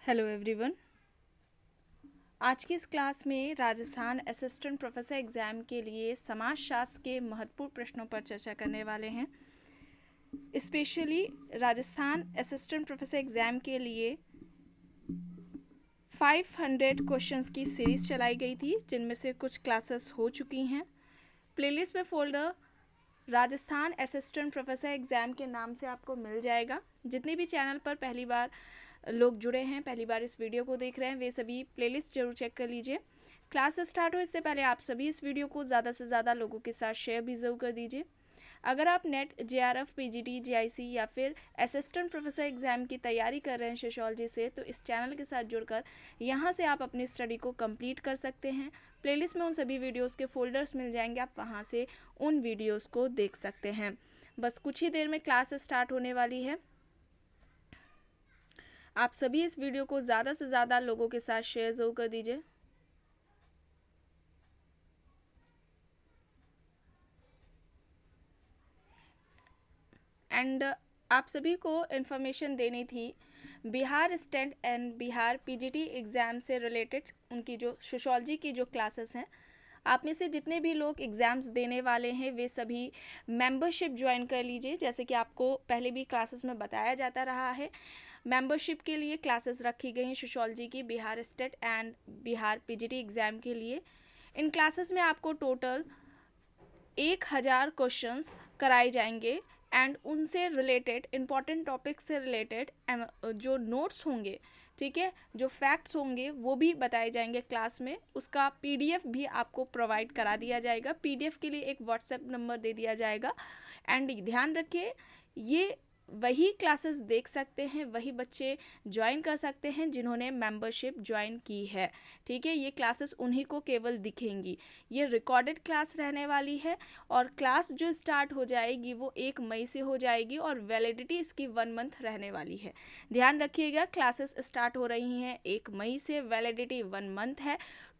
Hello everyone. आज की इस क्लास में राजस्थान असिस्टेंट प्रोफेसर एग्ज़ाम के लिए समाजशास्त्र के महत्वपूर्ण प्रश्नों पर चर्चा करने वाले हैं। Specially Rajasthan assistant professor exam के लिए 500 क्वेश्चंस की सीरीज़ चलाई गई थी, जिनमें से कुछ क्लासेस हो चुकी हैं। प्लेलिस्ट में folder Rajasthan assistant professor exam के नाम से आपको मिल जाएगा। जितने भी चैनल पर पहली बार लोग जुड़े हैं, पहली बार इस वीडियो को देख रहे हैं, वे सभी प्लेलिस्ट जरूर चेक कर लीजिए। क्लास स्टार्ट हो इससे पहले आप सभी इस वीडियो को ज़्यादा से ज़्यादा लोगों के साथ शेयर भी ज़रूर कर दीजिए। अगर आप नेट JRF PGT GIC या फिर असिस्टेंट प्रोफेसर एग्ज़ाम की तैयारी कर रहे हैं सोशियोलॉजी से, तो इस चैनल के साथ जुड़कर यहाँ से आप अपनी स्टडी को कंप्लीट कर सकते हैं। प्लेलिस्ट में उन सभी वीडियोस के फोल्डर्स मिल जाएंगे, आप वहाँ से उन वीडियोस को देख सकते हैं। बस कुछ ही देर में क्लास स्टार्ट होने वाली है। आप सभी इस वीडियो को ज़्यादा से ज़्यादा लोगों के साथ शेयर ज़रूर कर दीजिए। एंड आप सभी को इन्फॉर्मेशन देनी थी Bihar state and Bihar PGT exam से रिलेटेड उनकी जो सोशियोलॉजी की जो क्लासेस हैं। आप में से जितने भी लोग एग्ज़ाम्स देने वाले हैं वे सभी मेंबरशिप ज्वाइन कर लीजिए। जैसे कि आपको पहले भी क्लासेस में बताया जाता रहा है, मेंबरशिप के लिए क्लासेस रखी गई हैं सोशियोलॉजी की Bihar state and Bihar PGT exam के लिए। इन क्लासेस में आपको टोटल 1000 क्वेश्चंस कराए जाएंगे एंड उनसे रिलेटेड इम्पॉर्टेंट टॉपिक से रिलेटेड जो नोट्स होंगे, ठीक है, जो फैक्ट्स होंगे वो भी बताए जाएंगे क्लास में। उसका PDF भी आपको प्रोवाइड करा दिया जाएगा। PDF के लिए एक WhatsApp नंबर दे दिया जाएगा। एंड ध्यान रखिए, ये वही क्लासेस देख सकते हैं, वही बच्चे ज्वाइन कर सकते हैं जिन्होंने मेंबरशिप ज्वाइन की है, ठीक है। ये क्लासेस उन्हीं को केवल दिखेंगी। ये रिकॉर्डेड क्लास रहने वाली है और क्लास जो स्टार्ट हो जाएगी वो 1 मई से हो जाएगी और वैलिडिटी इसकी 1 मंथ रहने वाली है। ध्यान रखिएगा, क्लासेस स्टार्ट हो रही हैं 1 मई से, वैलिडिटी 1 मंथ है।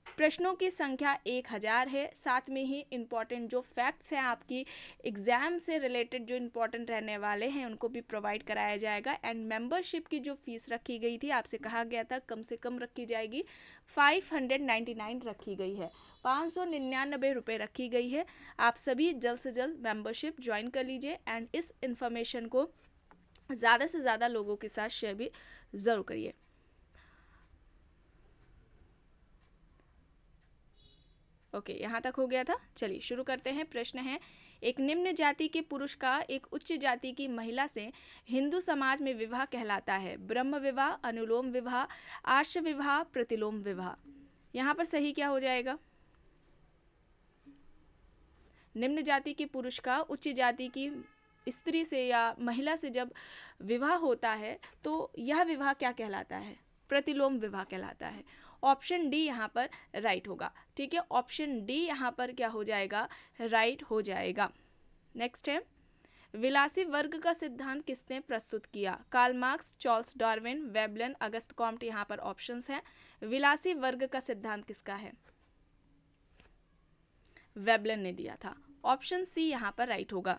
प्रश्नों की संख्या 1000 है। साथ में ही इम्पॉर्टेंट जो फैक्ट्स हैं आपकी एग्ज़ाम से रिलेटेड जो इम्पॉर्टेंट रहने वाले हैं उनको भी प्रोवाइड कराया जाएगा। एंड मेंबरशिप की जो फीस रखी गई थी, आपसे कहा गया था कम से कम रखी जाएगी, 599 रखी गई है, 599 रुपये रखी गई है। आप सभी जल्द से जल्द मेंबरशिप ज्वाइन कर लीजिए एंड इस इंफॉर्मेशन को ज़्यादा से ज़्यादा लोगों के साथ शेयर भी ज़रूर करिए। ओके, यहाँ तक हो गया था। चलिए शुरू करते हैं। प्रश्न है, एक निम्न जाति के पुरुष का एक उच्च जाति की महिला से हिंदू समाज में विवाह कहलाता है? ब्रह्म विवाह, अनुलोम विवाह, आर्ष विवाह, प्रतिलोम विवाह। यहाँ पर सही क्या हो जाएगा? निम्न जाति के पुरुष का उच्च जाति की स्त्री से या महिला से जब विवाह होता है तो यह विवाह क्या कहलाता है? प्रतिलोम विवाह कहलाता है। ऑप्शन डी यहाँ पर राइट होगा, ठीक है। ऑप्शन डी यहाँ पर क्या हो जाएगा? राइट हो जाएगा। नेक्स्ट है, विलासी वर्ग का सिद्धांत किसने प्रस्तुत किया? Karl Marx, Charles Darwin, Veblen, Auguste Comte. यहाँ पर ऑप्शंस हैं। विलासी वर्ग का सिद्धांत किसका है? वेबलन ने दिया था। ऑप्शन सी यहाँ पर राइट होगा।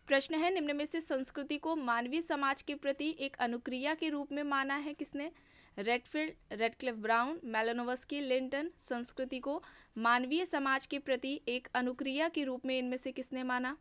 प्रश्न है, निम्न में से संस्कृति को मानवीय समाज के प्रति एक अनुक्रिया के रूप में माना है किसने? Redfield, Radcliffe Brown, Malinowski, Linton. संस्कृति को मानवीय समाज के प्रति एक अनुक्रिया के रूप में इनमें से किसने माना?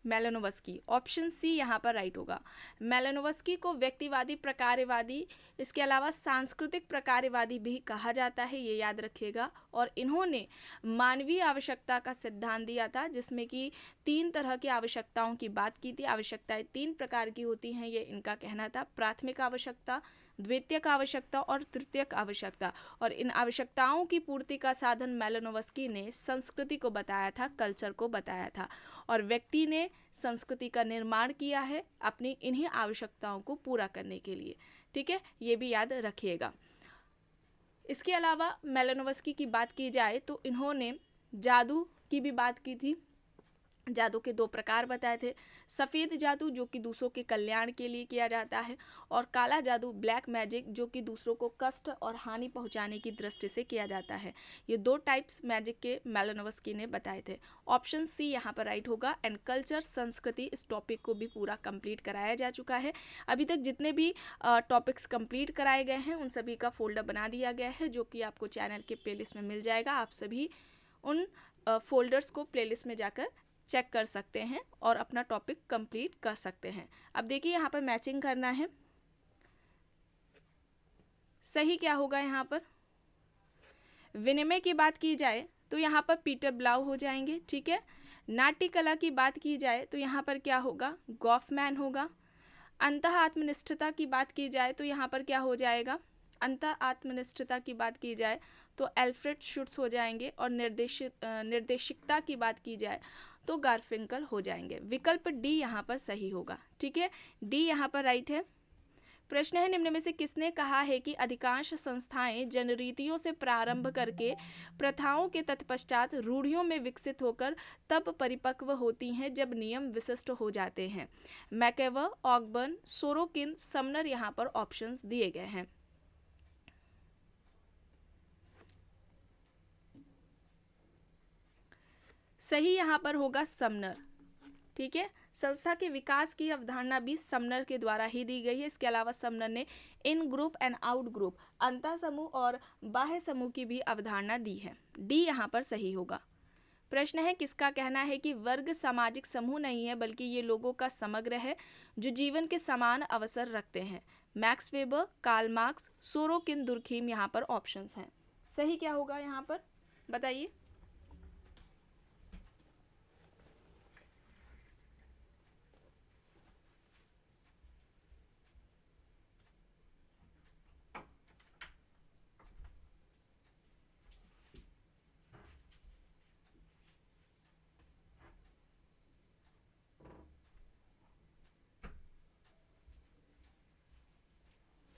मेलानोव्स्की। ऑप्शन सी यहाँ पर राइट होगा। मेलानोव्स्की को व्यक्तिवादी प्रकारवादी, इसके अलावा सांस्कृतिक प्रकारवादी भी कहा जाता है, ये याद रखिएगा। और इन्होंने मानवीय आवश्यकता का सिद्धांत दिया था, जिसमें कि 3 तरह की आवश्यकताओं की बात की थी। आवश्यकताएं 3 प्रकार की होती हैं, ये इनका कहना था। प्राथमिक आवश्यकता, द्वितीयक आवश्यकता और तृतीयक आवश्यकता। और इन आवश्यकताओं की पूर्ति का साधन मेलानोव्स्की ने संस्कृति को बताया था, कल्चर को बताया था। और व्यक्ति ने संस्कृति का निर्माण किया है अपनी इन्हीं आवश्यकताओं को पूरा करने के लिए, ठीक है। ये भी याद रखिएगा। इसके अलावा मेलानोव्स्की की बात की जाए तो इन्होंने जादू की भी बात की थी। जादू के 2 प्रकार बताए थे, सफ़ेद जादू जो कि दूसरों के कल्याण के लिए किया जाता है, और काला जादू ब्लैक मैजिक जो कि दूसरों को कष्ट और हानि पहुंचाने की दृष्टि से किया जाता है। ये 2 टाइप्स मैजिक के मैलोनोव्स्की ने बताए थे। ऑप्शन सी यहाँ पर राइट होगा। एंड कल्चर संस्कृति, इस टॉपिक को भी पूरा कंप्लीट कराया जा चुका है। अभी तक जितने भी टॉपिक्स कंप्लीट कराए गए हैं उन सभी का फोल्डर बना दिया गया है, जो कि आपको चैनल के प्लेलिस्ट में मिल जाएगा। आप सभी उन फोल्डर्स को प्लेलिस्ट में जाकर चेक कर सकते हैं और अपना टॉपिक कंप्लीट कर सकते हैं। अब देखिए यहाँ पर मैचिंग करना है। सही क्या होगा यहाँ पर? विनिमय की बात की जाए तो यहाँ पर पीटर ब्लाउ हो जाएंगे, ठीक है। नाट्य कला की बात की जाए तो यहाँ पर क्या होगा? गॉफमैन होगा। अंतः आत्मनिष्ठता की बात की जाए तो यहाँ पर क्या हो जाएगा? अंतः आत्मनिष्ठता की बात की जाए तो एल्फ्रेड शुट्स हो जाएंगे। और निर्देशिकता की बात की जाए तो गारफिंकल हो जाएंगे। विकल्प डी यहाँ पर सही होगा, ठीक है। डी यहाँ पर राइट है। प्रश्न है, निम्न में से किसने कहा है कि अधिकांश संस्थाएं जनरीतियों से प्रारंभ करके प्रथाओं के तत्पश्चात रूढ़ियों में विकसित होकर तब परिपक्व होती हैं जब नियम विशिष्ट हो जाते हैं? मैकेवर, ऑकबर्न, सोरोकिन, समनर यहाँ पर ऑप्शंस दिए गए हैं। सही यहाँ पर होगा समनर, ठीक है। संस्था के विकास की अवधारणा भी समनर के द्वारा ही दी गई है। इसके अलावा समनर ने इन ग्रुप एंड आउट ग्रुप, अंतः समूह और बाह्य समूह की भी अवधारणा दी है। डी यहाँ पर सही होगा। प्रश्न है, किसका कहना है कि वर्ग सामाजिक समूह नहीं है बल्कि ये लोगों का समग्र है जो जीवन के समान अवसर रखते हैं? Max Weber, Karl Marx, Sorokin, Durkheim यहाँ पर ऑप्शंस हैं। सही क्या होगा यहाँ पर बताइए?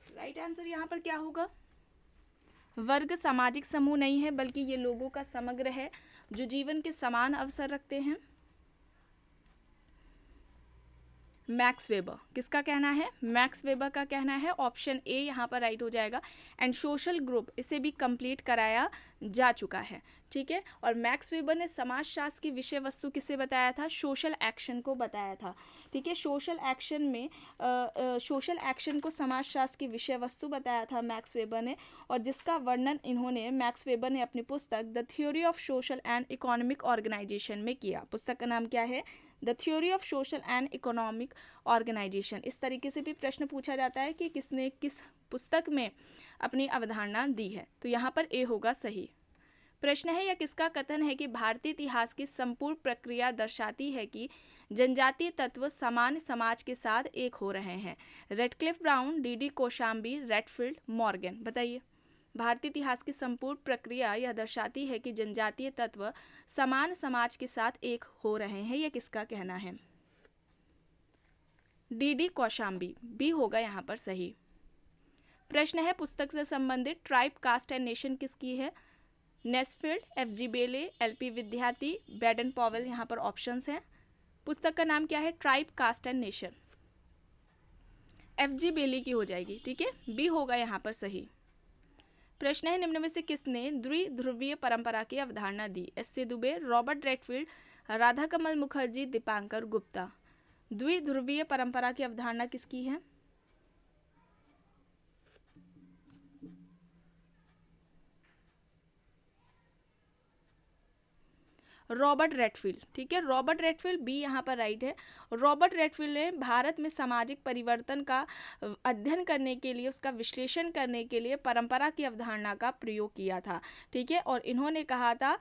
राइट आंसर यहाँ पर क्या होगा? वर्ग सामाजिक समूह नहीं है बल्कि ये लोगों का समग्र है जो जीवन के समान अवसर रखते हैं। मैक्स वेबर, किसका कहना है? मैक्स वेबर का कहना है। ऑप्शन ए यहाँ पर राइट हो जाएगा। एंड सोशल ग्रुप, इसे भी कंप्लीट कराया जा चुका है, ठीक है। और मैक्स वेबर ने समाजशास्त्र की विषय वस्तु किसे बताया था? सोशल एक्शन को बताया था, ठीक है। सोशल एक्शन में सोशल एक्शन को समाजशास्त्र की विषय वस्तु बताया था मैक्स वेबर ने, और जिसका वर्णन इन्होंने मैक्स वेबर ने अपनी पुस्तक the theory of social and economic organization में किया। पुस्तक का नाम क्या है? The theory of social and economic organization. इस तरीके से भी प्रश्न पूछा जाता है कि किसने किस पुस्तक में अपनी अवधारणा दी है, तो यहाँ पर ए होगा सही। प्रश्न है, यह किसका कथन है कि भारतीय इतिहास की संपूर्ण प्रक्रिया दर्शाती है कि जनजातीय तत्व सामान्य समाज के साथ एक हो रहे हैं? Radcliffe Brown, D Kosambi, Redfield, Morgan. बताइए। भारतीय इतिहास की संपूर्ण प्रक्रिया यह दर्शाती है कि जनजातीय तत्व समान समाज के साथ एक हो रहे हैं, यह किसका कहना है? डी कौशाम्बी, बी होगा यहाँ पर सही। प्रश्न है, पुस्तक से संबंधित ट्राइब, कास्ट एंड नेशन किसकी है? नेस्फील्ड, एफ.जी. बेले, एल.पी. विद्यार्थी, बैडन पॉवेल यहाँ पर ऑप्शंस हैं। पुस्तक का नाम क्या है? Tribe, caste and nation. F G. Bailey की हो जाएगी, ठीक है। बी होगा यहाँ पर सही। प्रश्न है, निम्न में से किसने द्विध्रुवीय परंपरा की अवधारणा दी? S A. Dube, Robert Redfield, Radhakamal Mukherjee, Dipankar Gupta. द्विध्रुवीय परंपरा की अवधारणा किसकी है? रॉबर्ट रेडफील्ड, ठीक है। रॉबर्ट रेडफील्ड, बी यहाँ पर राइट है। रॉबर्ट रेडफील्ड ने भारत में सामाजिक परिवर्तन का अध्ययन करने के लिए, उसका विश्लेषण करने के लिए परंपरा की अवधारणा का प्रयोग किया था, ठीक है। और इन्होंने कहा था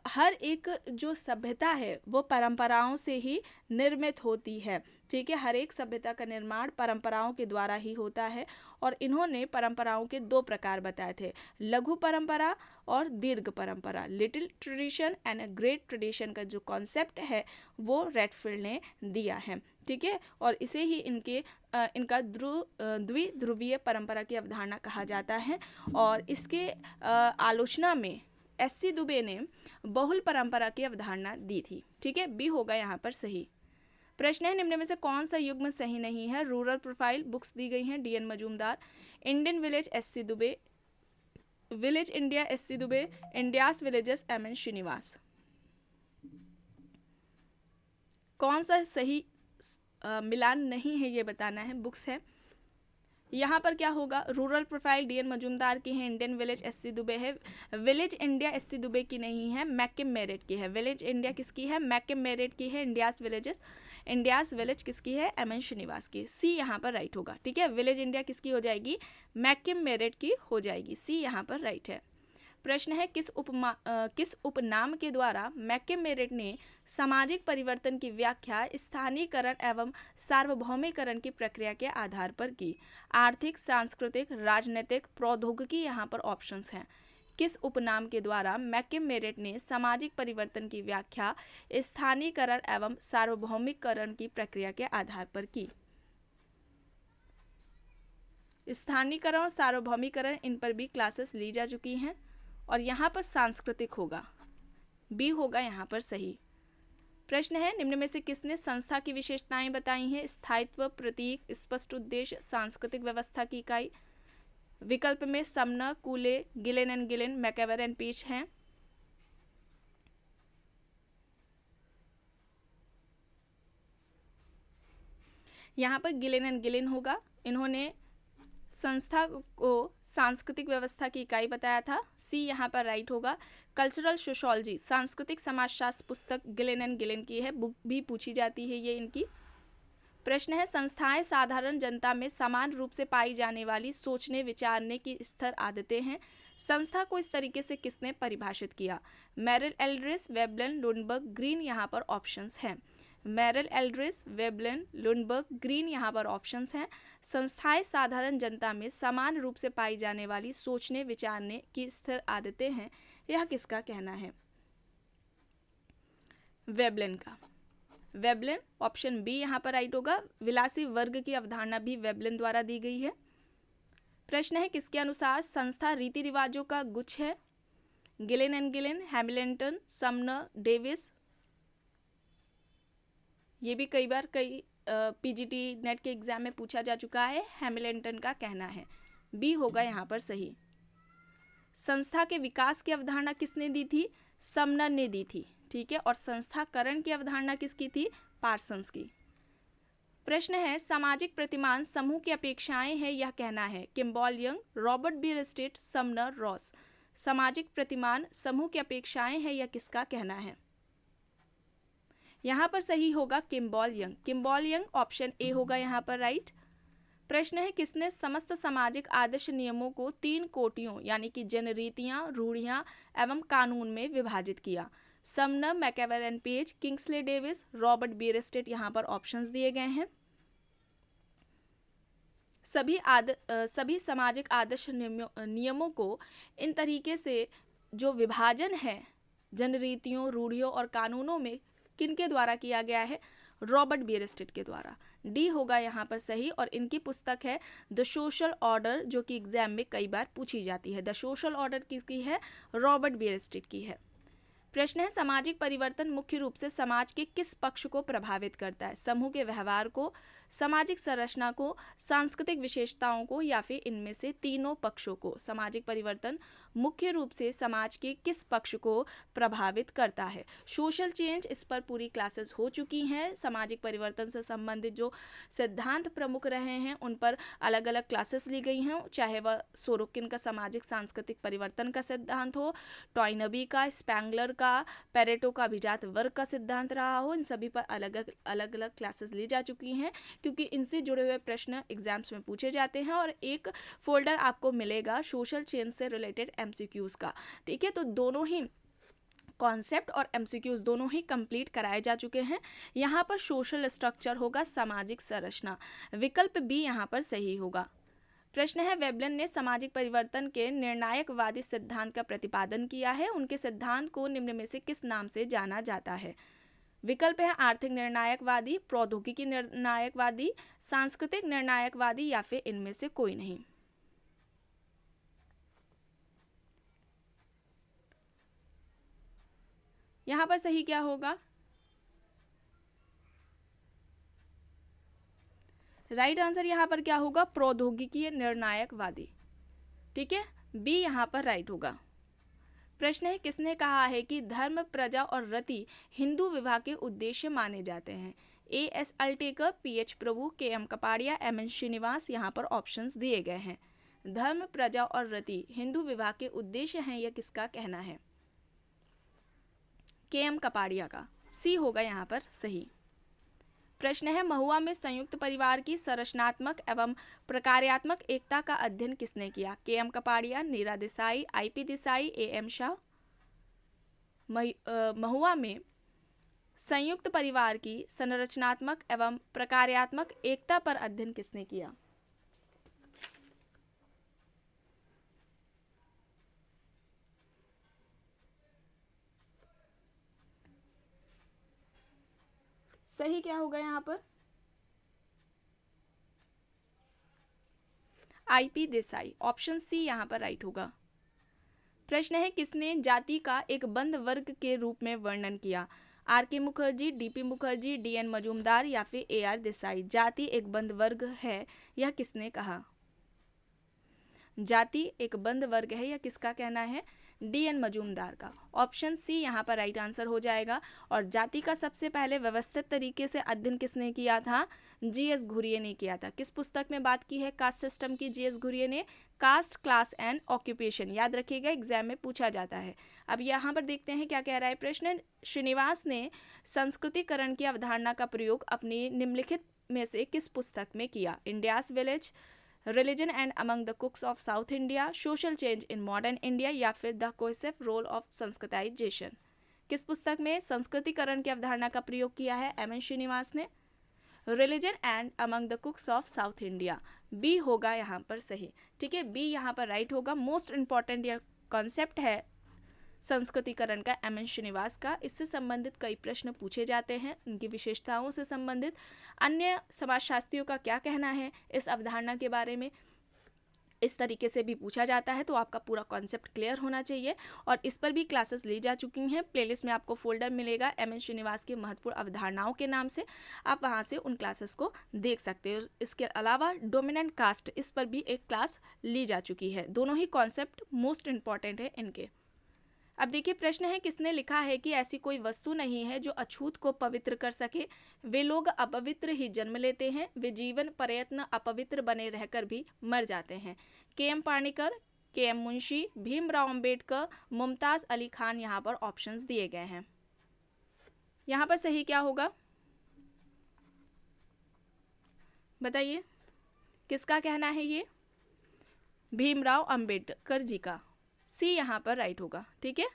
हर एक जो सभ्यता है वो परंपराओं से ही निर्मित होती है, ठीक है। हर एक सभ्यता का निर्माण परंपराओं के द्वारा ही होता है। और इन्होंने परंपराओं के 2 प्रकार बताए थे, लघु परंपरा और दीर्घ परंपरा। Little tradition and great tradition का जो कॉन्सेप्ट है वो रेडफील्ड ने दिया है, ठीक है। और इसे ही इनका द्विध्रुवीय परंपरा की अवधारणा कहा जाता है। और इसके आलोचना में एस.सी. दुबे ने बहुल परंपरा की अवधारणा दी थी। ठीक है, बी होगा यहाँ पर सही। प्रश्न है निम्न में से कौन सा युग्म सही नहीं है? रूरल प्रोफाइल बुक्स दी गई हैं D N. Majumdar, Indian village S C. Dube, village India S C. Dube, India's villages M N. Srinivas. कौन सा सही मिलान नहीं है ये बताना है। बुक्स है यहाँ पर क्या होगा? Rural profile DN. मजूमदार की है, इंडियन विलेज एस.सी. दुबे है, विलेज इंडिया एस.सी. दुबे की नहीं है, मैकिम मेरिट की है। विलेज इंडिया किसकी है? मैकिम मेरिट की है। इंडियाज विलेज किसकी है? एम.एन. श्रीनिवास की। सी यहाँ पर राइट होगा। ठीक है, विलेज इंडिया किसकी हो जाएगी? मैकिम मेरिट की हो जाएगी। सी यहाँ पर राइट है। प्रश्न है किस उपनाम के द्वारा मैकिम मेरिट ने सामाजिक परिवर्तन की व्याख्या स्थानीयकरण एवं सार्वभौमिकरण की प्रक्रिया के आधार पर की? आर्थिक, सांस्कृतिक, राजनीतिक, प्रौद्योगिकी यहाँ पर ऑप्शंस हैं। किस उपनाम के द्वारा मैकिम मेरिट ने सामाजिक परिवर्तन की व्याख्या स्थानीयकरण एवं सार्वभौमिकरण की प्रक्रिया के आधार पर की? स्थानीयकरण और सार्वभौमिकरण, इन पर भी क्लासेस ली जा चुकी हैं। और यहाँ पर सांस्कृतिक होगा, बी होगा यहाँ पर सही। प्रश्न है निम्न में से किसने संस्था की विशेषताएं बताई हैं? स्थायित्व, प्रतीक, स्पष्ट उद्देश्य, सांस्कृतिक व्यवस्था की इकाई। विकल्प में Sumner, कूले, Ghislaine and Ghislaine, मैकेवर and पेच हैं। यहाँ पर गिलेन एंड गिलेन होगा। इन्होंने संस्था को सांस्कृतिक व्यवस्था की इकाई बताया था। सी यहाँ पर राइट होगा। कल्चरल सोशोलॉजी, सांस्कृतिक समाजशास्त्र पुस्तक गिलेन एंड गिलेन की है, बुक भी पूछी जाती है ये इनकी। प्रश्न है संस्थाएं साधारण जनता में समान रूप से पाई जाने वाली सोचने विचारने की स्थिर आदतें हैं। संस्था को इस तरीके से किसने परिभाषित किया? मेरिल एल्ड्रिस, वेबलन, लुंडबर्ग, ग्रीन यहाँ पर ऑप्शंस हैं। मेरिल एल्ड्रिस, वेबलन, लुंडबर्ग, ग्रीन यहाँ पर ऑप्शंस हैं। संस्थाएं साधारण जनता में समान रूप से पाई जाने वाली सोचने विचारने की स्थिर आदतें हैं, यह किसका कहना है? वेबलन का। वेबलन ऑप्शन बी यहाँ पर राइट होगा। विलासी वर्ग की अवधारणा भी वेबलन द्वारा दी गई है। प्रश्न है किसके अनुसार संस्था रीति रिवाजों का गुच्छ है? Ghislaine and Ghislaine, Hamilton, Sumner, Davis. ये भी कई बार पीजीटी नेट के एग्जाम में पूछा जा चुका है। हैमिल्टन का कहना है, बी होगा यहाँ पर सही। संस्था के विकास की अवधारणा किसने दी थी? समनर ने दी थी। ठीक है, और संस्थाकरण की अवधारणा किसकी थी? पार्सन्स की। प्रश्न है सामाजिक प्रतिमान समूह की अपेक्षाएं हैं, यह कहना है Kimball Young, Robert Bierstedt, Sumner, Ross. सामाजिक प्रतिमान समूह की अपेक्षाएं हैं, यह किसका कहना है? यहाँ पर सही होगा Kimball young. Kimball young option A होगा यहाँ पर राइट। प्रश्न है किसने समस्त सामाजिक आदर्श नियमों को 3 कोटियों यानी कि जनरीतियां, रूढ़ियां एवं कानून में विभाजित किया? Sumner, MacIver and Page, Kingsley Davis, Robert Bierstedt यहाँ पर ऑप्शंस दिए गए हैं। सभी सामाजिक आदर्श नियमों को इन तरीके से जो विभाजन है जनरीतियों, रूढ़ियों और कानूनों में किनके द्वारा किया गया है? रॉबर्ट बीरस्टेट के द्वारा। डी होगा यहाँ पर सही। और इनकी पुस्तक है द सोशल ऑर्डर, जो कि एग्जाम में कई बार पूछी जाती है। द सोशल ऑर्डर किसकी है? रॉबर्ट बीरस्टेट की है। प्रश्न है सामाजिक परिवर्तन मुख्य रूप से समाज के किस पक्ष को प्रभावित करता है? समूह के व्यवहार को, सामाजिक संरचना को, सांस्कृतिक विशेषताओं को, या फिर इनमें से तीनों पक्षों को? सामाजिक परिवर्तन मुख्य रूप से समाज के किस पक्ष को प्रभावित करता है? सोशल चेंज, इस पर पूरी क्लासेस हो चुकी हैं। सामाजिक परिवर्तन से संबंधित जो सिद्धांत प्रमुख रहे हैं उन पर अलग अलग क्लासेस ली गई हैं, चाहे वह सोरोकिन का सामाजिक सांस्कृतिक परिवर्तन का सिद्धांत हो, टॉयनबी का, स्पैंगलर का, पेरेटो का अभिजात वर्ग का सिद्धांत रहा हो। इन सभी पर अलग अलग क्लासेस ली जा चुकी हैं, क्योंकि इनसे जुड़े हुए प्रश्न एग्जाम्स में पूछे जाते हैं। और एक फोल्डर आपको मिलेगा सोशल चेंज से रिलेटेड एमसीक्यूज का। ठीक है, तो दोनों ही कॉन्सेप्ट और एमसीक्यूज दोनों ही कंप्लीट कराए जा चुके हैं। यहाँ पर सोशल स्ट्रक्चर होगा सामाजिक संरचना। विकल्प बी यहाँ पर सही होगा। प्रश्न है वेबलन ने सामाजिक परिवर्तन के निर्णायकवादी सिद्धांत का प्रतिपादन किया है। उनके सिद्धांत को निम्न में से किस नाम से जाना जाता है? विकल्प है आर्थिक निर्णायकवादी, प्रौद्योगिकी निर्णायकवादी, सांस्कृतिक निर्णायकवादी, या फिर इनमें से कोई नहीं। यहाँ पर सही क्या होगा? राइट आंसर यहाँ पर क्या होगा? प्रौद्योगिकी निर्णायकवादी। ठीक है, बी यहाँ पर राइट होगा। प्रश्न है, किसने कहा है कि धर्म, प्रजा और रति हिंदू विवाह के उद्देश्य माने जाते हैं? A S Altekar, P H Prabhu, K M Kapadia, M N Srinivas. यहाँ पर ऑप्शंस दिए गए हैं। धर्म, प्रजा और रति हिंदू विवाह के उद्देश्य हैं, यह किसका कहना है? के एम कपाड़िया का। सी होगा यहाँ पर सही। प्रश्न है, महुआ में संयुक्त परिवार की संरचनात्मक एवं प्रकार्यात्मक एकता का अध्ययन किसने किया? K M Kapadia, Neera Desai, I P Desai, A M Shah. Mahua में संयुक्त परिवार की संरचनात्मक एवं प्रकार्यात्मक एकता पर अध्ययन किसने किया? सही क्या होगा यहाँ पर? I P Desai. Option C यहाँ पर राइट होगा। प्रश्न है, किसने जाति का एक बंद वर्ग के रूप में वर्णन किया? R K Mukherjee, D P Mukherjee, D N Majumdar या फिर ए आर देसाई। जाति एक बंद वर्ग है, यह किसने कहा? जाति एक बंद वर्ग है, यह किसका कहना है? डी एन मजूमदार का। ऑप्शन सी यहाँ पर राइट आंसर हो जाएगा। और जाति का सबसे पहले व्यवस्थित तरीके से अध्ययन किसने किया था? जी एस घुरिये ने किया था। किस पुस्तक में बात की है कास्ट सिस्टम की जी एस घुरिये ने? Caste, class and occupation. याद रखिएगा, एग्जाम में पूछा जाता है। अब यहाँ पर देखते हैं क्या कह रहा है प्रश्न। श्रीनिवास ने संस्कृतिकरण की अवधारणा का प्रयोग अपनी निम्नलिखित में से किस पुस्तक में किया? India's village, religion and among the Coorgs of South India, social change in modern India या फिर the cohesive role of Sanskritisation. किस पुस्तक में संस्कृतिकरण की अवधारणा का प्रयोग किया है एम एन श्रीनिवास ने? Religion and among the Coorgs of South India. B होगा यहाँ पर सही। ठीक है, बी यहाँ पर राइट होगा। मोस्ट इंपॉर्टेंट यह कॉन्सेप्ट है संस्कृतिकरण का एम एन श्रीनिवास का। इससे संबंधित कई प्रश्न पूछे जाते हैं, उनकी विशेषताओं से संबंधित। अन्य समाजशास्त्रियों का क्या कहना है इस अवधारणा के बारे में, इस तरीके से भी पूछा जाता है। तो आपका पूरा कॉन्सेप्ट क्लियर होना चाहिए। और इस पर भी क्लासेस ली जा चुकी हैं। प्लेलिस्ट में आपको फोल्डर मिलेगा एम एन श्रीनिवास की महत्वपूर्ण अवधारणाओं के नाम से, आप वहाँ से उन क्लासेस को देख सकते हो। इसके अलावा डोमिनेंट कास्ट, इस पर भी एक क्लास ली जा चुकी है। दोनों ही कॉन्सेप्ट मोस्ट इंपॉर्टेंट है इनके। अब देखिए प्रश्न है, किसने लिखा है कि ऐसी कोई वस्तु नहीं है जो अछूत को पवित्र कर सके? वे लोग अपवित्र ही जन्म लेते हैं, वे जीवन प्रयत्न अपवित्र बने रहकर भी मर जाते हैं। के एम पाणिकर, के एम मुंशी, भीमराव अंबेडकर, मुमताज अली खान। यहाँ पर ऑप्शंस दिए गए हैं। यहाँ पर सही क्या होगा बताइए, किसका कहना है ये? भीमराव अंबेडकर जी का। सी यहाँ पर राइट होगा। ठीक है,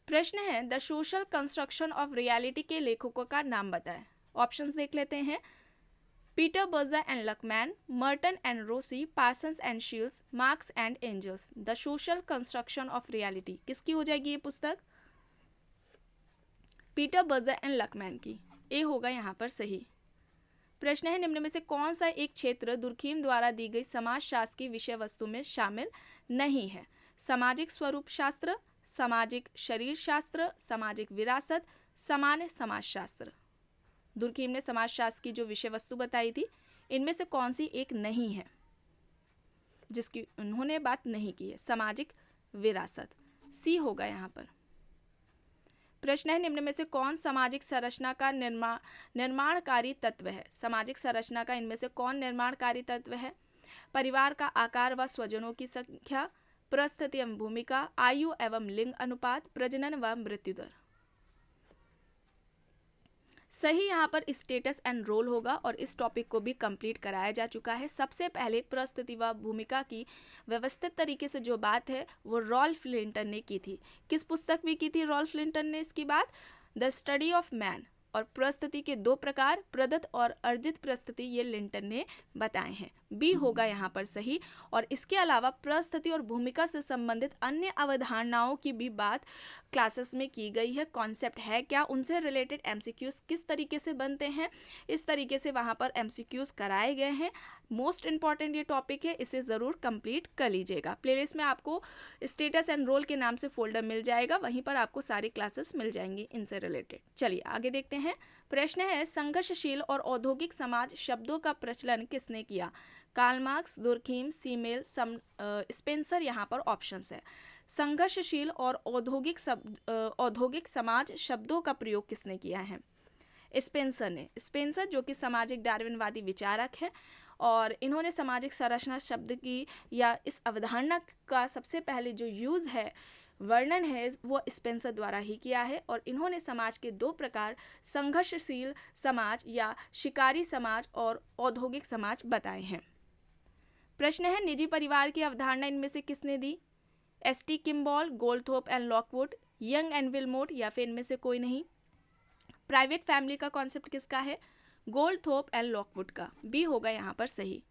प्रश्न है, the social construction of reality के लेखकों का नाम बताएं। ऑप्शंस देख लेते हैं। Peter Berger and Luckmann, Merton and Rossi, Parsons and Shils, Marx and Engels. The social construction of reality किसकी हो जाएगी ये पुस्तक? पीटर बर्जा एंड लकमैन की। ए होगा यहाँ पर सही। प्रश्न है, निम्न में से कौन सा एक क्षेत्र दुर्खीम द्वारा दी गई समाजशास्त्र की विषय वस्तु में शामिल नहीं है? सामाजिक स्वरूप शास्त्र, सामाजिक शरीर शास्त्र, सामाजिक विरासत, सामान्य समाजशास्त्र। दुर्खीम ने समाजशास्त्र की जो विषय वस्तु बताई थी, इनमें से कौन सी एक नहीं है जिसकी उन्होंने बात नहीं की है? सामाजिक विरासत। सी होगा यहाँ पर। प्रश्न है, निम्न में से कौन सामाजिक संरचना का निर्माणकारी तत्व है? सामाजिक संरचना का इनमें से कौन निर्माणकारी तत्व है? परिवार का आकार व स्वजनों की संख्या, परिस्थिति एवं भूमिका, आयु एवं लिंग अनुपात, प्रजनन व मृत्यु दर। सही यहाँ पर स्टेटस एंड रोल होगा। और इस टॉपिक को भी कंप्लीट कराया जा चुका है। सबसे पहले परिस्थिति व भूमिका की व्यवस्थित तरीके से जो बात है वो रॉल्फ लिंटन ने की थी। किस पुस्तक में की थी रॉल्फ लिंटन ने इसकी बात? The study of man. और प्रस्तुति के दो प्रकार, प्रदत्त और अर्जित प्रस्तुति, ये लिंटन ने बताए हैं। बी होगा यहाँ पर सही। और इसके अलावा प्रस्तुति और भूमिका से संबंधित अन्य अवधारणाओं की भी बात क्लासेस में की गई है। कॉन्सेप्ट है क्या, उनसे रिलेटेड एमसीक्यूज किस तरीके से बनते हैं, इस तरीके से वहाँ पर एमसीक्यूज कराए गए हैं। मोस्ट इंपॉर्टेंट ये टॉपिक है, इसे ज़रूर कंप्लीट कर लीजिएगा। प्लेलिस्ट में आपको स्टेटस एंड रोल के नाम से फोल्डर मिल जाएगा, वहीं पर आपको सारी क्लासेस मिल जाएंगी इनसे रिलेटेड। चलिए आगे देखते हैं। प्रश्न है, संघर्षशील और औद्योगिक समाज शब्दों का प्रचलन किसने किया? कार्ल मार्क्स, दुर्खीम, सीमेल, स्पेंसर यहाँ पर ऑप्शंस है। संघर्षशील और औद्योगिक समाज शब्दों का प्रयोग किसने किया है? स्पेंसर ने। स्पेंसर जो कि सामाजिक डार्विनवादी विचारक है और इन्होंने सामाजिक संरचना शब्द की या इस अवधारणा का सबसे पहले जो यूज़ है, वर्णन है, वो स्पेंसर द्वारा ही किया है। और इन्होंने समाज के दो प्रकार, संघर्षशील समाज या शिकारी समाज और औद्योगिक समाज बताए हैं। प्रश्न है, निजी परिवार की अवधारणा इनमें से किसने दी? S T. Kimball, Goldthorpe and Lockwood, Young and Willmott, या फिर इनमें से कोई नहीं? प्राइवेट फैमिली का कॉन्सेप्ट किसका है? गोल्डथोप एंड लॉकवुड का। बी होगा यहाँ पर सही।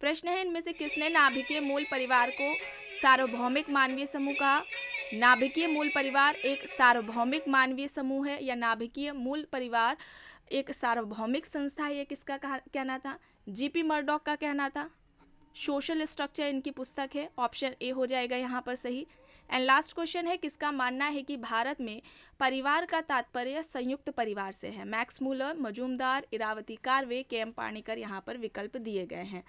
प्रश्न है, इनमें से किसने नाभिकीय मूल परिवार को सार्वभौमिक मानवीय समूह कहा? नाभिकीय मूल परिवार एक सार्वभौमिक मानवीय समूह है या नाभिकीय मूल परिवार एक सार्वभौमिक संस्था है, ये किसका कहना था? जीपी मर्डॉक का कहना था। सोशल स्ट्रक्चर इनकी पुस्तक है, ऑप्शन ए हो जाएगा यहाँ पर सही। एंड लास्ट क्वेश्चन है, किसका मानना है कि भारत में परिवार का तात्पर्य संयुक्त परिवार से है? Max Muller, Majumdar, Irawati Karve, K M. Panikkar यहाँ पर विकल्प दिए गए हैं।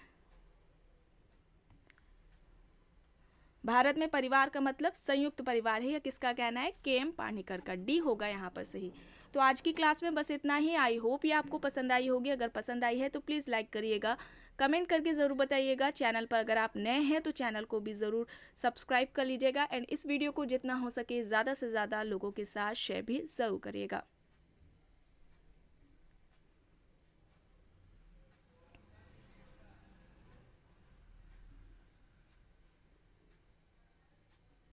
भारत में परिवार का मतलब संयुक्त परिवार है, या किसका कहना है? के.एम. पाणिकर का। डी होगा यहाँ पर सही। तो आज की क्लास में बस इतना ही। आई होप ये आपको पसंद आई होगी। अगर पसंद आई है तो प्लीज़ लाइक करिएगा, कमेंट करके ज़रूर बताइएगा। चैनल पर अगर आप नए हैं तो चैनल को भी ज़रूर सब्सक्राइब कर लीजिएगा। एंड इस वीडियो को जितना हो सके ज़्यादा से ज़्यादा लोगों के साथ शेयर भी ज़रूर करिएगा।